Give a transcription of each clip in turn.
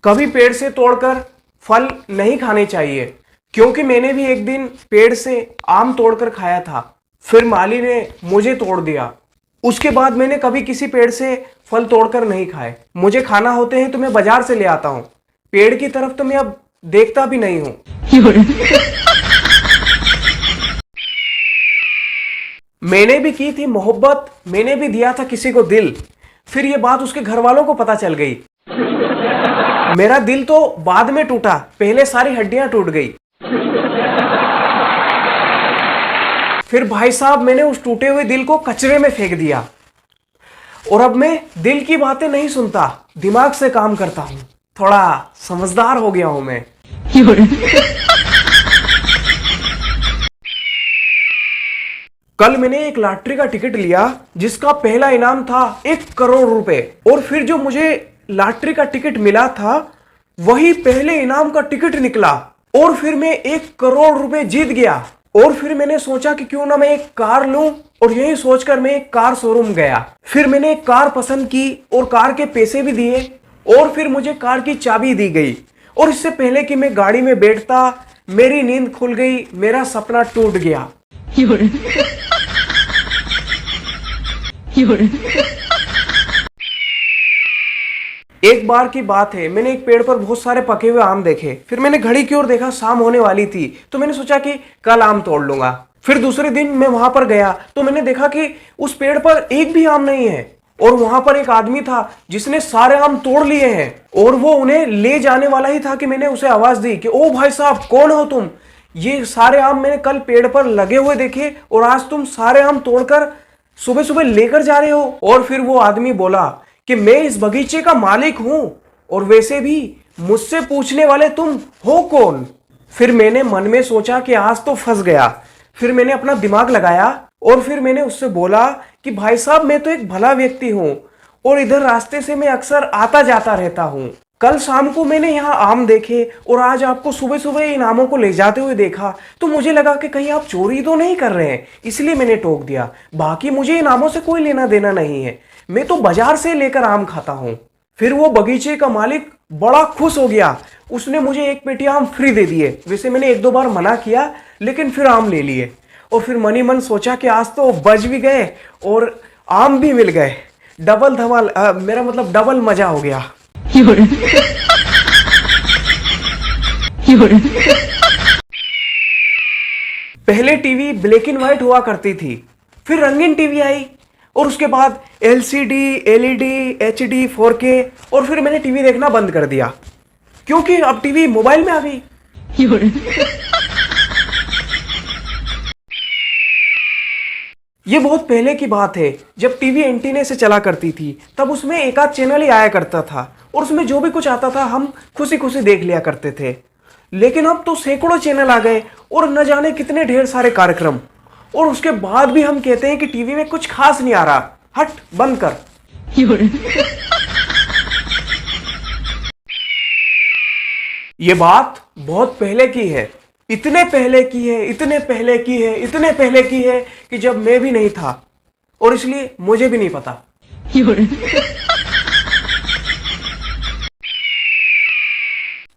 कभी पेड़ से तोड़कर फल नहीं खाने चाहिए, क्योंकि मैंने भी एक दिन पेड़ से आम तोड़कर खाया था। फिर माली ने मुझे तोड़ दिया। उसके बाद मैंने कभी किसी पेड़ से फल तोड़कर नहीं खाए। मुझे खाना होते हैं तो मैं बाजार से ले आता हूँ। पेड़ की तरफ तो मैं अब देखता भी नहीं हूँ। मैंने भी की थी मोहब्बत, मैंने भी दिया था किसी को दिल। फिर ये बात उसके घर वालों को पता चल गई। मेरा दिल तो बाद में टूटा, पहले सारी हड्डियां टूट गई। फिर भाई साहब मैंने उस टूटे हुए दिल को कचरे में फेंक दिया। और अब मैं दिल की बातें नहीं सुनता, दिमाग से काम करता हूं। थोड़ा समझदार हो गया हूं मैं। कल मैंने एक लॉटरी का टिकट लिया जिसका पहला इनाम था 1 करोड़ रुपए। और फिर जो मुझे लॉटरी का टिकट मिला था वही पहले इनाम का टिकट निकला। और फिर मैं 1 करोड़ रुपए जीत गया। और फिर मैंने सोचा कि क्यों ना मैं एक कार लूं, और यही सोचकर मैं एक कार शोरूम गया। फिर मैंने एक कार पसंद की और कार के पैसे भी दिए। और फिर मुझे कार की चाबी दी गई। और इससे पहले कि मैं गाड़ी में बैठता मेरी नींद खुल गई, मेरा सपना टूट गया। एक बार की बात है, मैंने एक पेड़ पर बहुत सारे पके हुए आम देखे। फिर मैंने घड़ी की ओर देखा, शाम होने वाली थी, तो मैंने सोचा कि कल आम तोड़ लूंगा। फिर दूसरे दिन मैं वहां पर गया तो मैंने देखा कि उस पेड़ पर एक भी आम नहीं है। और वहां पर एक आदमी था जिसने सारे आम तोड़ लिए हैं। और वो उन्हें ले जाने वाला ही था कि मैंने उसे आवाज दी कि ओ भाई साहब, कौन हो तुम? ये सारे आम मैंने कल पेड़ पर लगे हुए देखे और आज तुम सारे आम तोड़कर सुबह सुबह लेकर जा रहे हो। और फिर वो आदमी बोला कि मैं इस बगीचे का मालिक हूं, और वैसे भी मुझसे पूछने वाले तुम हो कौन? फिर मैंने मन में सोचा कि आज तो फंस गया। फिर मैंने अपना दिमाग लगाया और फिर मैंने उससे बोला कि भाई साहब, मैं तो एक भला व्यक्ति हूं और इधर रास्ते से मैं अक्सर आता जाता रहता हूं। कल शाम को मैंने यहाँ आम देखे और आज आपको सुबह सुबह इन आमों को ले जाते हुए देखा, तो मुझे लगा कि कहीं आप चोरी तो नहीं कर रहे हैं, इसलिए मैंने टोक दिया। बाकी मुझे इन आमों से कोई लेना देना नहीं है, मैं तो बाजार से लेकर आम खाता हूँ। फिर वो बगीचे का मालिक बड़ा खुश हो गया। उसने मुझे 1 पेटी आम फ्री दे दिए। वैसे मैंने 1-2 बार मना किया, लेकिन फिर आम ले लिए। और फिर मनी मन सोचा कि आज तो बच भी गए और आम भी मिल गए। डबल धमाल, मेरा मतलब डबल मजा हो गया। पहले टीवी ब्लैक एंड व्हाइट हुआ करती थी, फिर रंगीन टीवी आई, और उसके बाद LCD, LED, HD, 4K, और फिर मैंने टीवी देखना बंद कर दिया क्योंकि अब टीवी मोबाइल में आ गई। ये बहुत पहले की बात है, जब टीवी एंटीने से चला करती थी। तब उसमें एक आध चैनल ही आया करता था और उसमें जो भी कुछ आता था हम खुशी खुशी देख लिया करते थे। लेकिन अब तो सैकड़ों चैनल आ गए और न जाने कितने ढेर सारे कार्यक्रम, और उसके बाद भी हम कहते हैं कि टीवी में कुछ खास नहीं आ रहा, हट बंद कर। ये बात बहुत पहले की है, इतने पहले की है, इतने पहले की है, इतने पहले की है कि जब मैं भी नहीं था, और इसलिए मुझे भी नहीं पता।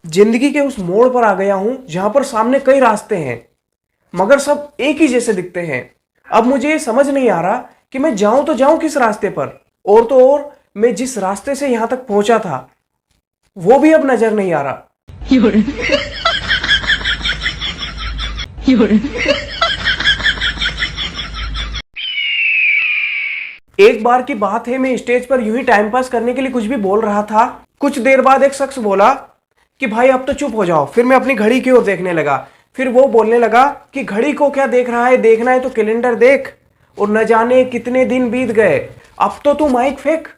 जिंदगी के उस मोड़ पर आ गया हूं जहां पर सामने कई रास्ते हैं, मगर सब एक ही जैसे दिखते हैं। अब मुझे ये समझ नहीं आ रहा कि मैं जाऊं तो जाऊं किस रास्ते पर, और तो और मैं जिस रास्ते से यहां तक पहुंचा था वो भी अब नजर नहीं आ रहा। एक बार की बात है, मैं स्टेज पर यूं ही टाइम पास करने के लिए कुछ भी बोल रहा था। कुछ देर बाद एक शख्स बोला कि भाई अब तो चुप हो जाओ। फिर मैं अपनी घड़ी की ओर देखने लगा। फिर वो बोलने लगा कि घड़ी को क्या देख रहा है, देखना है तो कैलेंडर देख, और न जाने कितने दिन बीत गए, अब तो तू माइक फेंक।